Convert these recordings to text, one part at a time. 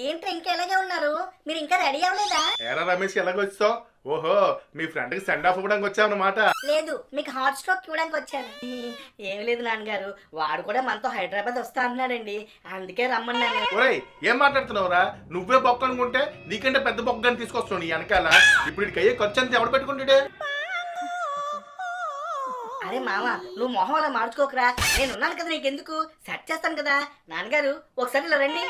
ఏంటి ఇంకా ఎలాగే ఉన్నారు? మీరు ఇంకా రెడీ అవ్వలేదా? ఏరా రమేష్ ఎలాగొచ్చావు? ఓహో, మీ ఫ్రెండ్ కి సెండ్ ఆఫ్ ఇవ్వడానికి వచ్చావు అన్నమాట. లేదు, మీకు హాట్ స్ట్రోక్ ఇవ్వడానికి వచ్చాను. ఏం లేదు నాన్నగారు, వాడు కూడా మనతో హైదరాబాద్ వస్తా అంటున్నాడండి, అందుకే రమ్మన్నాను. ఒరేయ్, ఏం మాట్లాడుతున్నావురా? నువ్వే బొక్క అనుకుంటే నీకంటే పెద్ద బొక్కని తీసుకొస్తావు నీ వెనకాల. ఇప్పుడు ఇక్కడికి అయ్యే ఖర్చు అంతా ఎవడు పెట్టుకుంటాడే? అరే మామ, నువ్వు మొహం అలా మార్చుకోకరా, నేను ఉన్నాను కదా, నీకెందుకు సెట్ చేస్తాను కదా. నాన్నగారు ఒకసారి ఇలా రండి.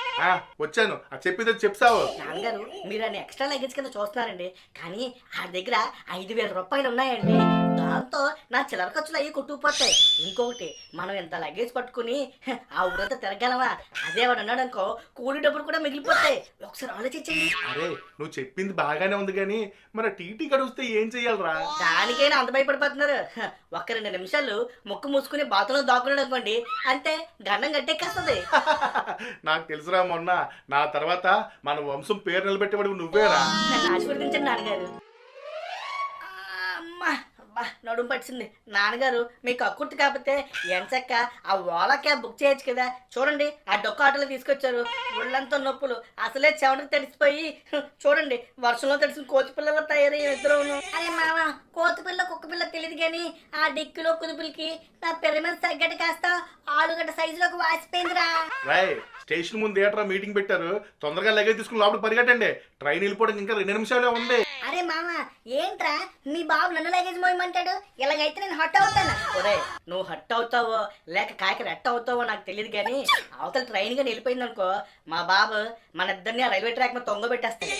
వచ్చాను, అది చెప్పింది చెప్తావు. నాన్నగారు, మీరు అని ఎక్స్ట్రా లగేజ్ కింద చూస్తున్నారండి, కానీ ఆ దగ్గర 5,000 రూపాయలు ఉన్నాయండి. దాంతో నా చిల్లర ఖర్చులు అయ్యి కొట్టుకుపోతాయి. ఇంకొకటి, మనం ఎంత లగేజ్ పట్టుకుని ఆ ఊరంతా తిరగలమా? అదే వాడు అన్నాడు అనుకో, కూలి డబ్బులు కూడా మిగిలిపోతాయి. ఒకసారి ఆలోచించండి. అరే, నువ్వు చెప్పింది బాగానే ఉంది కానీ మరి టీటీ గడుస్తే ఏం చెయ్యాలరా? దానికైనా అంత భయపడిపోతున్నారు? ఒక్క 2 నిమిషాలు ముక్కు మూసుకుని బాతులో దాక్కున్నాడు అనుకోండి, అంతే, గండం గట్టెక్కేస్తుంది. నాకు తెలుసురా, మొన్న నా తర్వాత మన వంశం పేరు నిలబెట్టేవాడు నువ్వేరా. నన్ను ఆశీర్వదించండి నాన్నగారు. అమ్మా, అబ్బా, నడుము పట్టింది. నాన్నగారు, మీకు అక్కుర్తి కాకపోతే ఎంచక్క ఆ ఓలా క్యాబ్ బుక్ చేయొచ్చు కదా. చూడండి, ఆ డొక్క ఆటోలో తీసుకొచ్చారు. ఒళ్ళంతా నొప్పులు, అసలే చెమటకు తడిసిపోయి చూడండి, వర్షంలో తడిసిన కోతి పిల్లలు తయారయ్యే ఇద్దరు. అరే మామ, కోతి పిల్ల కుక్క పిల్ల తెలియదు కానీ ఆ డిక్కులో కుదుపులకి నా పిరమిడ్ తగ్గట్టు కాస్త ఆలుగడ్డ సైజులోకి వాసిపోయిందిరా. రాయ్, స్టేషన్ ముందు థియేటర్ మీటింగ్ పెట్టారు, తొందరగా లగేజ్ తీసుకుని లోపల పరిగెట్టండి. ట్రైన్ వెళ్ళిపోవడానికి ఇంకా 2 నిమిషాలే ఉంది. అరే మామ, ఏంట్రా మీ బాబు నన్ను లగేజ్ మోయమంటాడు? ఇలాగైతే నేను హట్ అవుతాను. ఒరే, నువ్వు హట్ అవుతావో లేక కాకి రెట్ అవుతావో నాకు తెలియదు కానీ అవతల ట్రైన్ గా వెళ్ళిపోయింది అనుకో, మా బాబు మన ఇద్దరిని రైల్వే ట్రాక్ మీద తొంగబెట్టేస్తాడు.